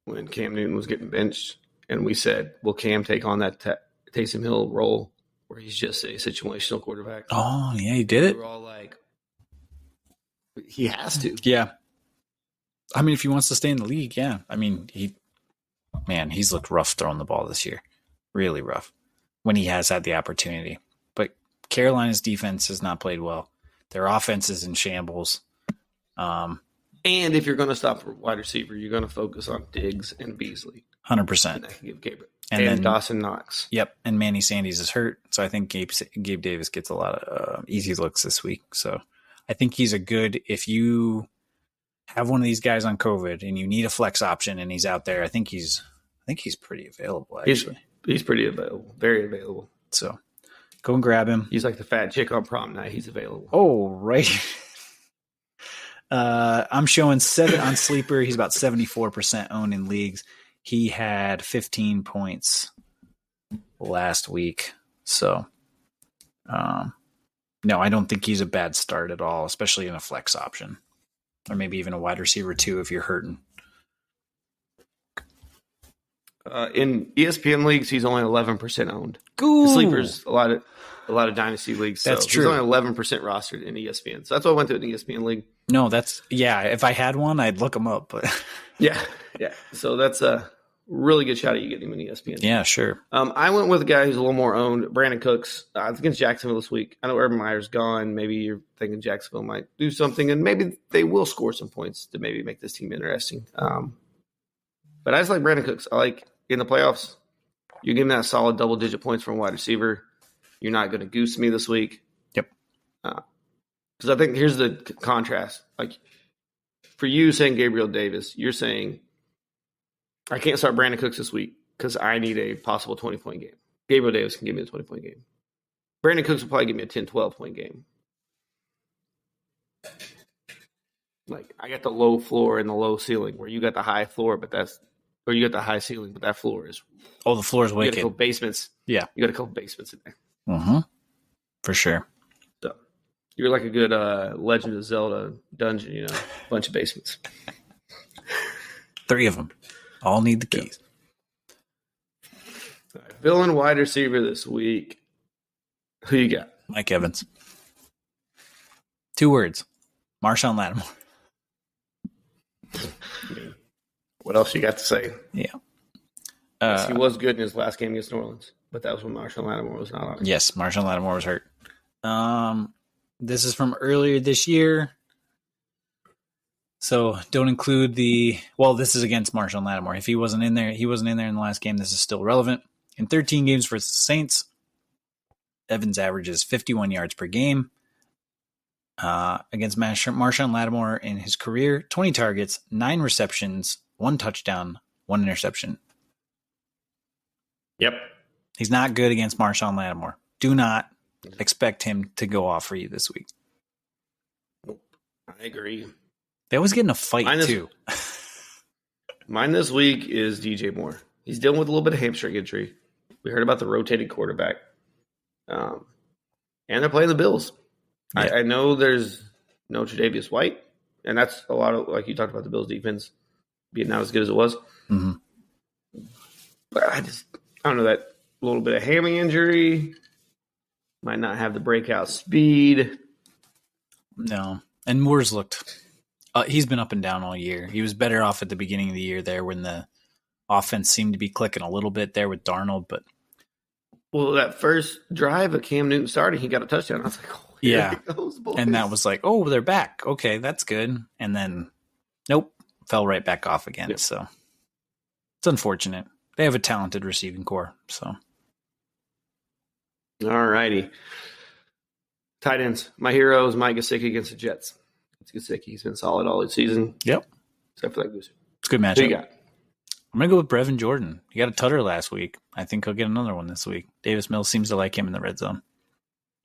when Cam Newton was getting benched and we said, will Cam take on that Taysom Hill role where he's just a situational quarterback? Oh, yeah, he did it. We were all like, he has to. Yeah. If he wants to stay in the league, yeah. He's looked rough throwing the ball this year. Really rough when he has had the opportunity. But Carolina's defense has not played well. Their offense is in shambles. And if you're going to stop for wide receiver, you're going to focus on Diggs and Beasley. 100%. And that can give Gabriel. And then Dawson Knox. Yep. And Manny Sanders is hurt. So I think Gabe Davis gets a lot of easy looks this week. So I think he's if you have one of these guys on COVID and you need a flex option and he's out there, I think he's pretty available, actually. He's pretty available. Very available. So go and grab him. He's like the fat chick on prom night. He's available. Oh, right. I'm showing 7 on Sleeper. He's about 74% owned in leagues. He had 15 points last week. So, no, I don't think he's a bad start at all, especially in a flex option or maybe even a wide receiver too, if you're hurting. In ESPN leagues, he's only 11% owned. Ooh. Sleepers, a lot of dynasty leagues. So that's true. He's only 11% rostered in ESPN. So that's why I went to an ESPN league. No, if I had one, I'd look him up. But yeah. So that's a really good shot at you getting him in ESPN. Yeah, sure. I went with a guy who's a little more owned, Brandon Cooks. Against Jacksonville this week. I know Urban Meyer's gone. Maybe you're thinking Jacksonville might do something, and maybe they will score some points to maybe make this team interesting. But I just like Brandon Cooks. I like in the playoffs, you're getting that solid double-digit points from a wide receiver. You're not going to goose me this week. Yep. Because I think here's the contrast. Like for you saying Gabriel Davis, you're saying I can't start Brandon Cooks this week because I need a possible 20-point game. Gabriel Davis can give me a 20-point game. Brandon Cooks will probably give me a 10, 12-point game. Like I got the low floor and the low ceiling where you got the high floor, or you got the high ceiling, but that floor is. Oh, the floor is wicked. You got a couple basements. Yeah. You got a couple basements in there. Mm-hmm. For sure. So you're like a good Legend of Zelda dungeon, bunch of basements. 3 of them. All need the keys. All right, villain wide receiver this week. Who you got? Mike Evans. 2 words. Marshawn Lattimore. What else you got to say? Yeah. Yes, he was good in his last game against New Orleans, but that was when Marshawn Lattimore was not on. Yes, Marshawn Lattimore was hurt. This is from earlier this year. So don't include this is against Marshawn Lattimore. If he wasn't in there in the last game, this is still relevant. In 13 games versus the Saints, Evans averages 51 yards per game. Against Marshawn Lattimore in his career, 20 targets, 9 receptions, 1 touchdown, 1 interception. Yep. He's not good against Marshawn Lattimore. Do not expect him to go off for you this week. I agree. They always get in a fight, too. Mine this week is DJ Moore. He's dealing with a little bit of hamstring injury. We heard about the rotated quarterback. And they're playing the Bills. Yeah. I know there's no Tre'Davious White, and that's a lot of, like you talked about, the Bills' defense being not as good as it was. Mm-hmm. But I don't know, that little bit of hammy injury might not have the breakout speed. No. And Moore's looked he's been up and down all year. He was better off at the beginning of the year there when the offense seemed to be clicking a little bit there with Darnold, but that first drive of Cam Newton starting, he got a touchdown. I was like, oh, yeah. And that was like, oh, they're back. Okay, that's good. And then, nope, fell right back off again. Yep. So it's unfortunate. They have a talented receiving core. So, all righty. Tight ends. My hero is Mike Gesicki against the Jets. It's Gesicki. He's been solid all season. Yep. Except for that goose. It's a good matchup. Who you got? I'm going to go with Brevin Jordan. He got a tutter last week. I think he'll get another one this week. Davis Mills seems to like him in the red zone.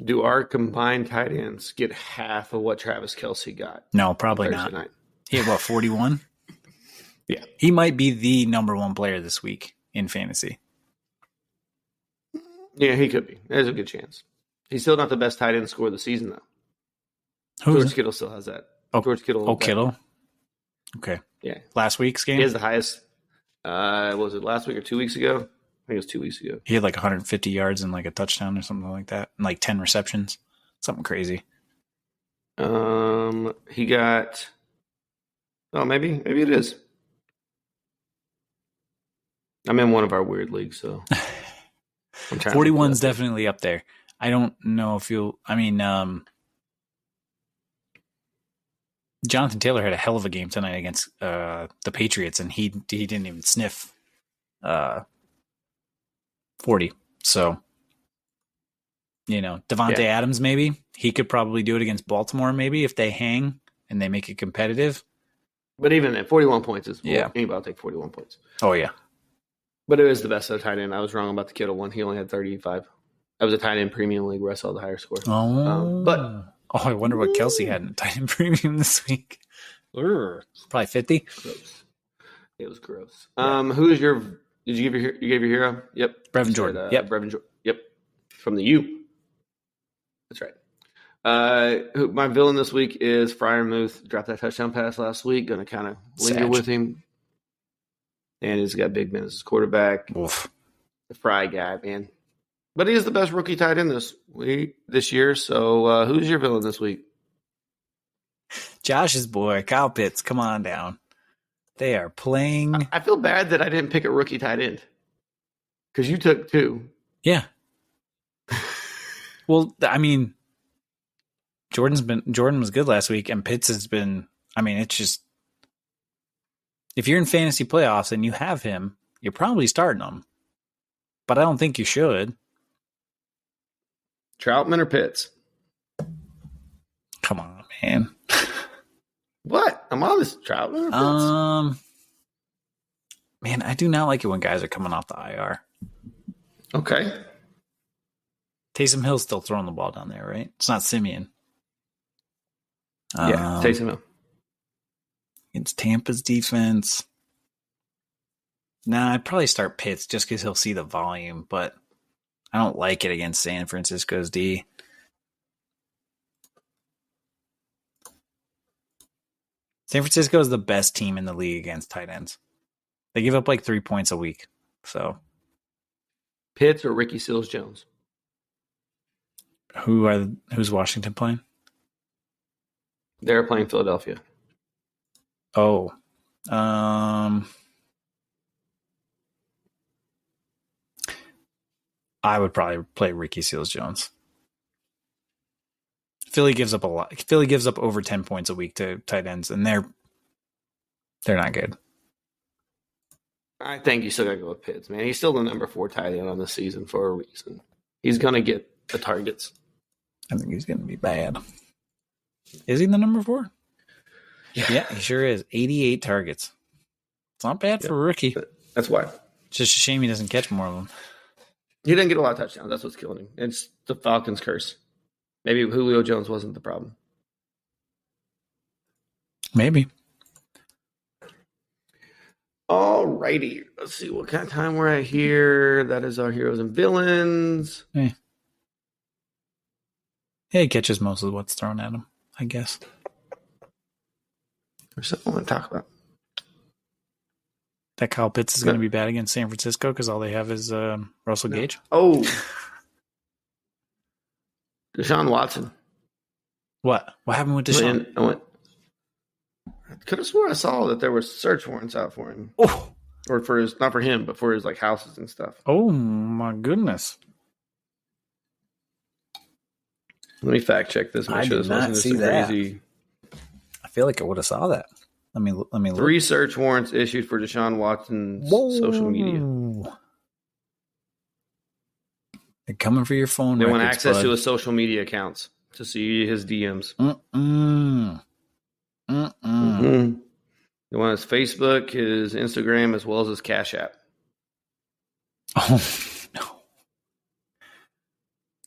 Do our combined tight ends get half of what Travis Kelce got? No, probably not. Night? He had, 41? Yeah. He might be the number 1 player this week in fantasy. Yeah, he could be. There's a good chance. He's still not the best tight end scorer of the season, though. George Kittle still has that. George Kittle. Oh, Kittle? Okay. Yeah. Last week's game? He has the highest. Was it last week or 2 weeks ago? I think it was 2 weeks ago. He had 150 yards and a touchdown or something like that. And 10 receptions. Something crazy. He got. Oh, maybe it is. I'm in one of our weird leagues, so. 41's definitely up there. I don't know if Jonathan Taylor had a hell of a game tonight against the Patriots, and he didn't even sniff 40. So, Devontae Adams, maybe he could probably do it against Baltimore, maybe if they hang and they make it competitive. But even at 41 points anybody will take 41 points. Oh yeah, but it was the best of the tight end. I was wrong about the Kittle one. He only had 35. That was a tight end premium league where I saw the higher score. I wonder what Kelce had in a tight end premium this week. Probably 50. Gross. It was gross. Yeah. Who is your? Did you give your hero? Yep. Brevin Jordan. Brevin Jordan. Yep. From the U. That's right. My villain this week is Freiermuth. Dropped that touchdown pass last week. Going to kind of linger with him. And he's got Big Ben as his quarterback. Oof. The Fry guy, man. But he is the best rookie tight end this year. So who's your villain this week? Josh's boy, Kyle Pitts. Come on down. They are playing. I feel bad that I didn't pick a rookie tight end. Because you took 2. Yeah. Well, Jordan was good last week, and Pitts has been. It's just if you're in fantasy playoffs and you have him, you're probably starting him. But I don't think you should. Troutman or Pitts? Come on, man. What? I'm on this Troutman or Pitts? Man, I do not like it when guys are coming off the IR. Okay. Taysom Hill's still throwing the ball down there, right? It's not Simeon. Yeah, Taysom Hill. Against Tampa's defense. Nah, I'd probably start Pitts just because he'll see the volume, but I don't like it against San Francisco's D. San Francisco is the best team in the league against tight ends. They give up 3 points a week. So Pitts or Ricky Seals-Jones? Who's Washington playing? They're playing Philadelphia. Oh, I would probably play Ricky Seals-Jones. Philly gives up a lot. Philly gives up over 10 points a week to tight ends, and they're not good. I think you still got to go with Pitts, man. He's still the number 4 tight end on the season for a reason. He's going to get the targets. I think he's going to be bad. Is he the number 4? Yeah, he sure is. 88 targets. It's not bad for a rookie. That's why. It's just a shame he doesn't catch more of them. He didn't get a lot of touchdowns. That's what's killing him. It's the Falcons' curse. Maybe Julio Jones wasn't the problem. Maybe. All righty. Let's see what kind of time we're at here. That is our heroes and villains. Hey, he catches most of what's thrown at him, I guess. There's something I want to talk about. That Kyle Pitts is going to be bad against San Francisco because all they have is Russell Gage. Oh. Deshaun Watson. What? What happened with Deshaun? I could have sworn I saw that there were search warrants out for him. Oh. Or for his, not for him, but for his like houses and stuff. Oh my goodness. Let me fact check this. Make sure this wasn't just crazy. I feel like I would have saw that. Let me look. 3 search warrants issued for Deshaun Watson's social media. They're coming for your phone. They want access to his social media accounts to see his DMs. They want his Facebook, his Instagram, as well as his Cash App. Oh, no.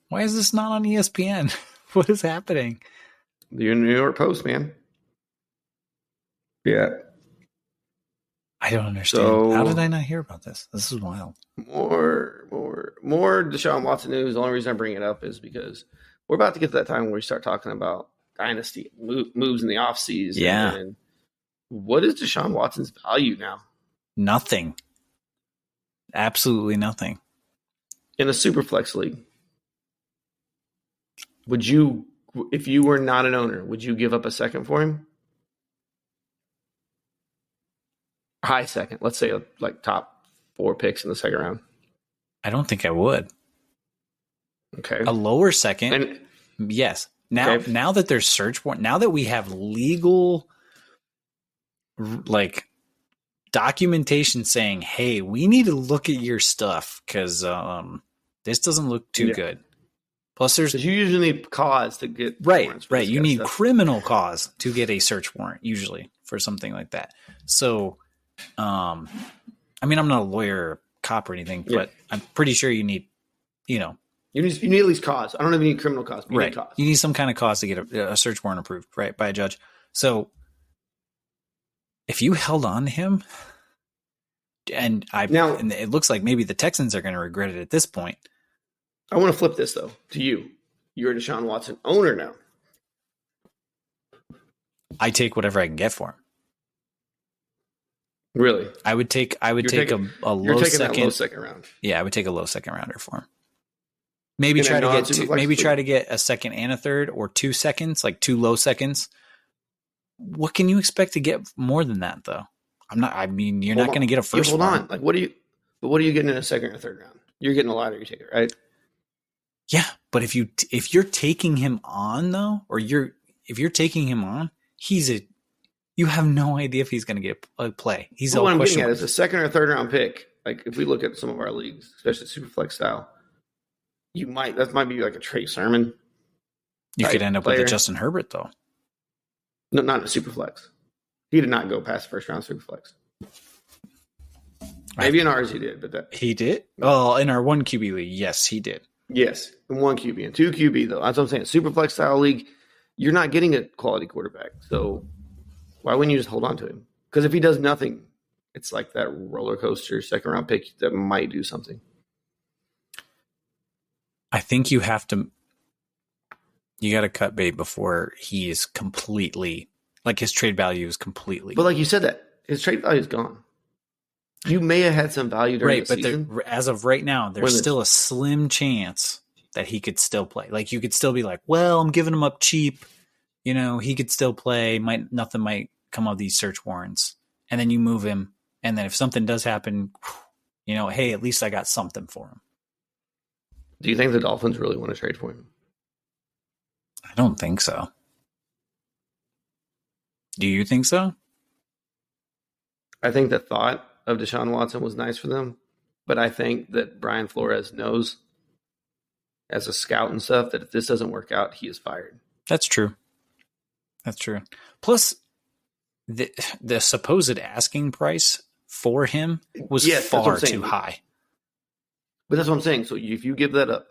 Why is this not on ESPN? What is happening? The New York Post, man. Yeah. I don't understand. So, how did I not hear about this? This is wild. More Deshaun Watson news. The only reason I bring it up is because we're about to get to that time where we start talking about dynasty moves in the offseason. Yeah. And what is Deshaun Watson's value now? Nothing. Absolutely nothing. In a Superflex league, would you, if you were not an owner, would you give up a second for him? High second. Let's say like top 4 picks in the second round. I don't think I would. Okay. A lower second. Yes. Now that there's search warrant, now that we have legal like documentation saying, hey, we need to look at your stuff because this doesn't look too good. Plus, you usually need cause to get warrants. Right. You need criminal cause to get a search warrant usually for something like that. So, I mean, I'm not a lawyer or cop or anything, but I'm pretty sure you need, you need at least cause. I don't even need criminal cause, but you need cause. You need some kind of cause to get a search warrant approved, right, by a judge. So if you held on to him, and it looks like maybe the Texans are going to regret it at this point. I want to flip this though to you. You're a Deshaun Watson owner now. I take whatever I can get for him. Really? I would take a low second round. Yeah, I would take a low second rounder for him. Maybe try to get a second and a third, or 2 seconds, like 2 low seconds. What can you expect to get more than that, though? You're not going to get a first. Hold on. Like, what are you getting in a second or third round? You're getting a lottery ticket, right? Yeah, but if you're taking him on though, or if you're taking him on, you have no idea if he's going to get a play. What I'm getting at is a second or third round pick. Like if we look at some of our leagues, especially Superflex style, that might be like a Trey Sermon. You could end up with a Justin Herbert though. No, not in a Superflex. He did not go past first round Superflex. Maybe in ours he did, but he did. Well, in our 1 QB league, yes, he did. Yes, in 1 QB and 2 QB though. That's what I'm saying. Superflex style league, you're not getting a quality quarterback. So why wouldn't you just hold on to him? Because if he does nothing, it's like that roller coaster second round pick that might do something. I think you got to cut bait before he is completely, like his trade value is completely. But like you said that, his trade value is gone. You may have had some value during the season. But as of right now, there's still a slim chance that he could still play. Like you could still be like, well, I'm giving him up cheap. He could still play. Nothing might come of these search warrants. And then you move him. And then if something does happen, hey, at least I got something for him. Do you think the Dolphins really want to trade for him? I don't think so. Do you think so? I think the thought of Deshaun Watson was nice for them, but I think that Brian Flores knows as a scout and stuff that if this doesn't work out, he is fired. That's true. Plus, the supposed asking price for him was far too high. But that's what I'm saying. So if you give that up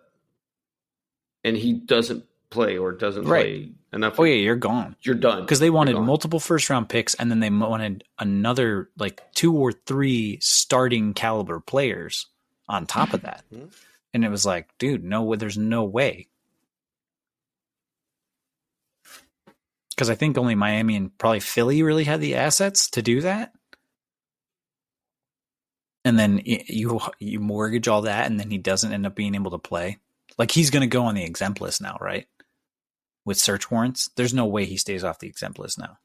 and he doesn't play or doesn't play enough. Oh, yeah, you're gone. You're done. Because they wanted multiple first-round picks, and then they wanted another, 2 or 3 starting caliber players on top of that. And it was like, dude, no, there's no way. Because I think only Miami and probably Philly really had the assets to do that. And then you mortgage all that, and then he doesn't end up being able to play. Like, he's going to go on the exempt list now, right? With search warrants. There's no way he stays off the exempt list now.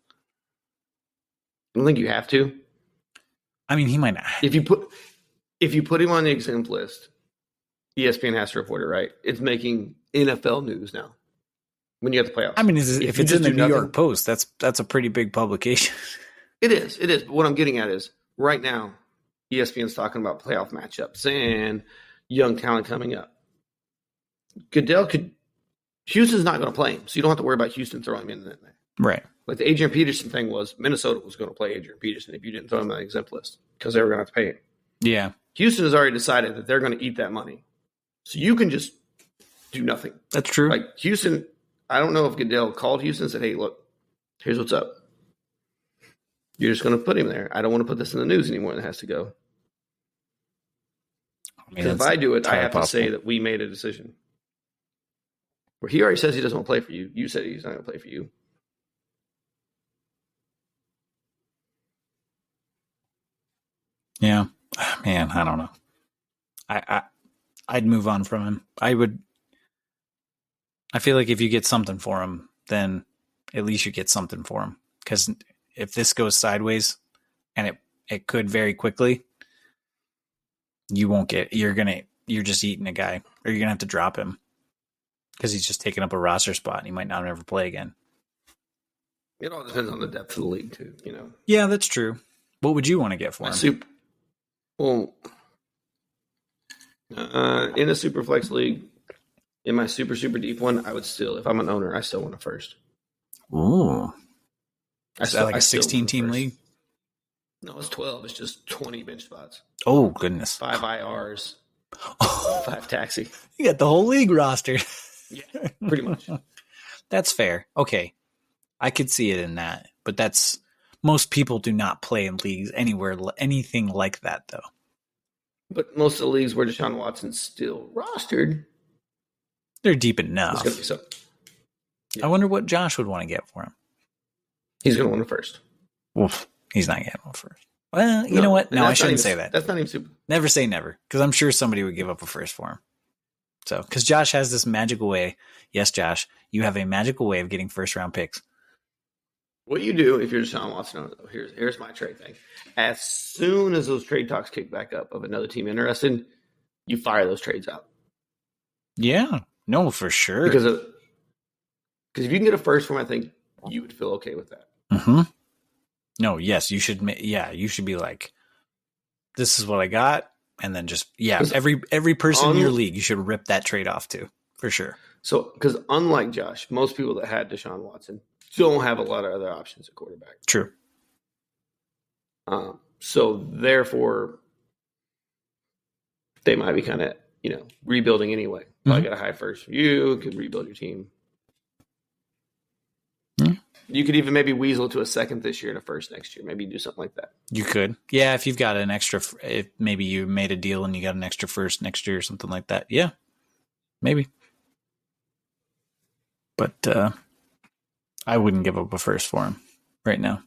I don't think you have to. I mean, he might not. If you put him on the exempt list, ESPN has to report it, right? It's making NFL news now. When you have the playoffs. I mean, if it's in the New York Post, that's a pretty big publication. It is. But what I'm getting at is right now, ESPN's talking about playoff matchups and young talent coming up. Houston's not going to play him, so you don't have to worry about Houston throwing him in there. Right. Like the Adrian Peterson thing was, Minnesota was going to play Adrian Peterson if you didn't throw him on the exempt list because they were going to have to pay him. Yeah. Houston has already decided that they're going to eat that money. So you can just do nothing. That's true. Like Houston, I don't know if Goodell called Houston and said, hey, look, here's what's up. You're just going to put him there. I don't want to put this in the news anymore. It has to go. Because if I do it, I have to say that we made a decision. Where he already says he doesn't want to play for you. You said he's not going to play for you. Yeah. Man, I don't know. I'd move on from him. I feel like if you get something for him, then at least you get something for him. Because if this goes sideways, and it could very quickly, you won't get. You're just eating a guy, or you're gonna have to drop him because he's just taking up a roster spot, and he might not ever play again. It all depends on the depth of the league, too. Yeah, that's true. What would you want to get for him? In a super flex league, in my super deep one, I would still, if I'm an owner, I still want a first. Ooh. Is that like a 16-team league? No, it's 12. It's just 20 bench spots. Oh, goodness. 5 IRs. 5 taxi. You got the whole league rostered. Yeah, pretty much. That's fair. Okay. I could see it in that. But most people do not play in leagues anything like that, though. But most of the leagues where Deshaun Watson's still rostered, they're deep enough. It's going to be so. Yeah. I wonder what Josh would want to get for him. He's going to want it first. Oof. He's not getting one first. Well, you know what? No, I shouldn't say that. That's not even super. Never say never, because I'm sure somebody would give up a first for him. So, because Josh has this magical way. Yes, Josh, you have a magical way of getting first-round picks. What you do if you're Deshaun Watson, here's my trade thing. As soon as those trade talks kick back up of another team interested, you fire those trades out. Yeah, no, for sure. Because if you can get a first from, I think you would feel okay with that. Mm-hmm. No, yes, you should. Yeah, you should be like, this is what I got, and then just every person in your league, you should rip that trade off to, for sure. So, because unlike Josh, most people that had Deshaun Watson don't have a lot of other options at quarterback. True. So therefore, they might be kind of rebuilding anyway. Probably got a high first for you. Could rebuild your team. You could even maybe weasel to a second this year and a first next year. Maybe do something like that. You could. Yeah, if you've got an extra, if maybe you made a deal and you got an extra first next year or something like that. Yeah, maybe. But I wouldn't give up a first for him right now.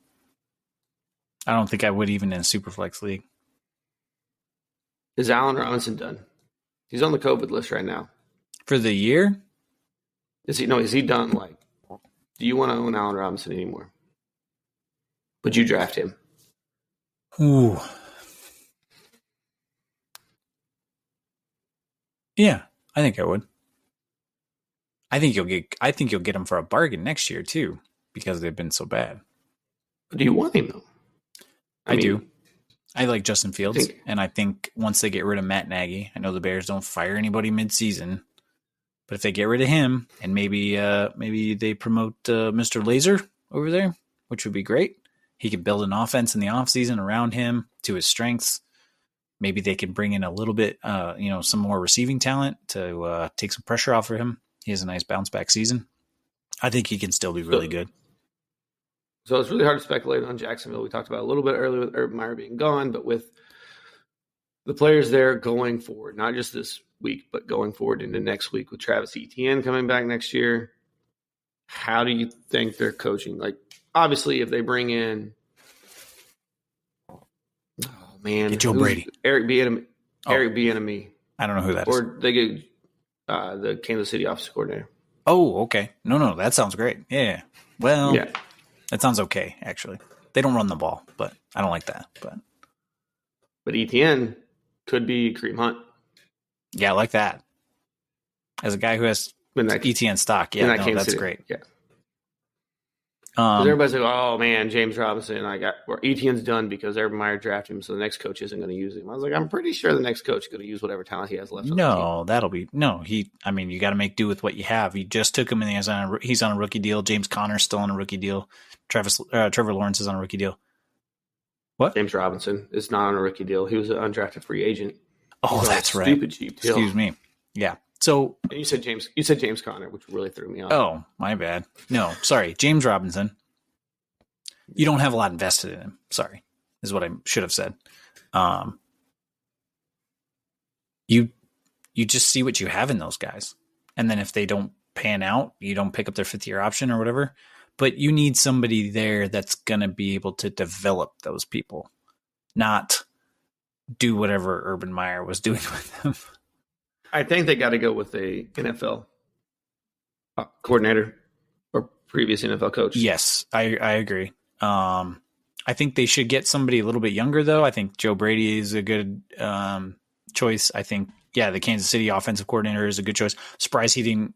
I don't think I would even in a Superflex league. Is Allen Robinson done? He's on the COVID list right now. For the year? Is he done? Like, do you want to own Allen Robinson anymore? Would you draft him? Ooh. Yeah, I think I would. I think you'll get him for a bargain next year too, because they've been so bad. But do you want him though? I do. I like Justin Fields, and I think once they get rid of Matt Nagy, I know the Bears don't fire anybody mid-season, but if they get rid of him and maybe they promote Mr. Laser over there, which would be great. He could build an offense in the offseason around him to his strengths. Maybe they can bring in a little bit, some more receiving talent to take some pressure off of him. He has a nice bounce back season. I think he can still be really good. So it's really hard to speculate on Jacksonville. We talked about a little bit earlier with Urban Meyer being gone, but with the players there going forward, not just this week, but going forward into next week with Travis Etienne coming back next year, how do you think they're coaching? Like, obviously, if they bring in, get Joe Brady, Eric Bieniemy. I don't know who that is. Or they get the Kansas City offensive coordinator. Oh, okay. No, that sounds great. Yeah. Well, yeah. That sounds okay, actually. They don't run the ball, but I don't like that. But Etienne could be Kareem Hunt. Yeah, I like that. As a guy who has Etienne stock, that's great. Yeah. Everybody's like, "Oh man, James Robinson, or Etienne's done because Urban Meyer drafted him, so the next coach isn't going to use him." I was like, "I'm pretty sure the next coach is going to use whatever talent he has left." No, you got to make do with what you have. You just took him, and he's on a rookie deal. James Conner's still on a rookie deal. Trevor Lawrence is on a rookie deal. What? James Robinson is not on a rookie deal. He was an undrafted free agent. Oh, that's right. Stupid cheap deal. Excuse me. Yeah. So and you said James Conner, which really threw me off. Oh, my bad. No, sorry, James Robinson. You don't have a lot invested in him. Sorry, is what I should have said. You just see what you have in those guys, and then if they don't pan out, you don't pick up their 5th-year option or whatever. But you need somebody there that's going to be able to develop those people, not do whatever Urban Meyer was doing with them. I think they got to go with a NFL coordinator or previous NFL coach. Yes, I agree. I think they should get somebody a little bit younger, though. I think Joe Brady is a good choice. I think, the Kansas City offensive coordinator is a good choice. Surprised he didn't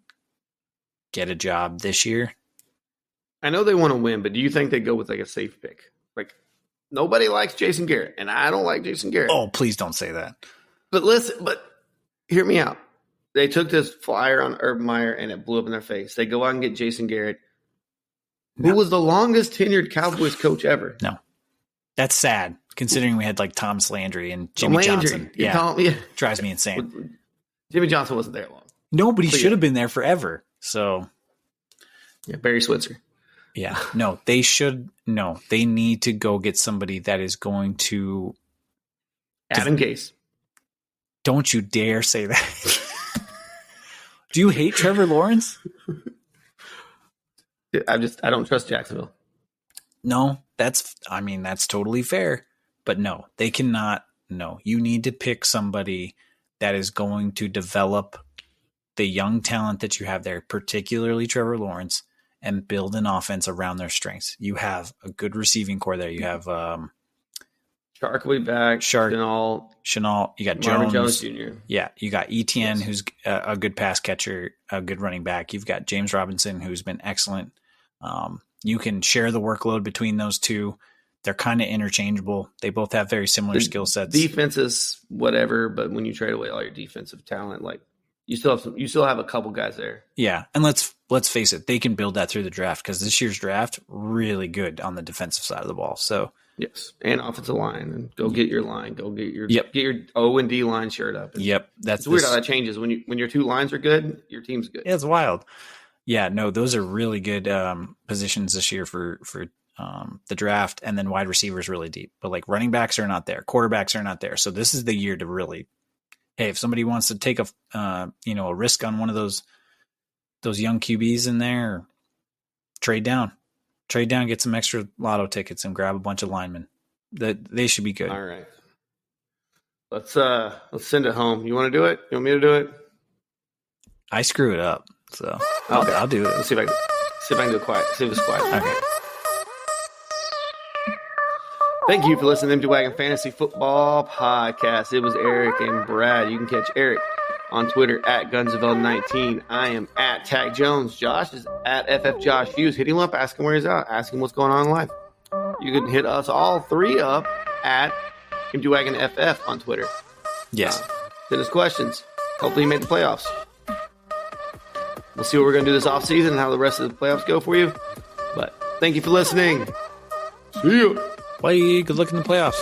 get a job this year. I know they want to win, but do you think they go with like a safe pick? Like, nobody likes Jason Garrett, and I don't like Jason Garrett. Oh, please don't say that. But hear me out. They took this flyer on Urban Meyer, and it blew up in their face. They go out and get Jason Garrett, who was the longest tenured Cowboys coach ever. No. That's sad, considering we had like Thomas Landry and Jimmy Johnson. Drives me insane. Jimmy Johnson wasn't there long. No, but he should have been there forever. So, Barry Switzer. Yeah, no, they should. No, they need to go get somebody that is going to. Adam Gase. Don't you dare say that. Do you hate Trevor Lawrence? I don't trust Jacksonville. No, that's totally fair. But no, they cannot. No, you need to pick somebody that is going to develop the young talent that you have there, particularly Trevor Lawrence, and build an offense around their strengths. You have a good receiving core there. You have Shark will be back. Shenault. You got Jones Jr. Yeah, you got Etienne, who's a good pass catcher, a good running back. You've got James Robinson, who's been excellent. You can share the workload between those two. They're kind of interchangeable. They both have very similar skill sets. Defense is whatever, but when you trade away all your defensive talent, like you still have a couple guys there. Yeah, and let's face it, they can build that through the draft because this year's draft really good on the defensive side of the ball. So yes, and offensive line, and go get your line, get your O and D line shirt up. That's weird how that changes when your two lines are good, your team's good. Yeah, it's wild. Yeah, no, those are really good positions this year for the draft, and then wide receivers really deep. But like running backs are not there, quarterbacks are not there. So this is the year to really, hey, if somebody wants to take a risk on one of those young QBs in there, trade down, get some extra lotto tickets and grab a bunch of linemen. They should be good. All right, let's send it home. You want to do it? You want me to do it? I screw it up, so Okay. I'll do it. Let's see if I can do it quiet. See if it's quiet. Okay. Thank you for listening to Empty Wagon Fantasy Football Podcast. It was Eric and Brad. You can catch Eric on Twitter at Gunsville19. I am at Tag Jones. Josh is at FFJosh Hughes. Hit him up. Ask him where he's at. Ask him what's going on in life. You can hit us all three up at Empty Wagon FF on Twitter. Yes. Send us questions. Hopefully you made the playoffs. We'll see what we're going to do this offseason and how the rest of the playoffs go for you. But thank you for listening. See you. Bye. Good luck in the playoffs.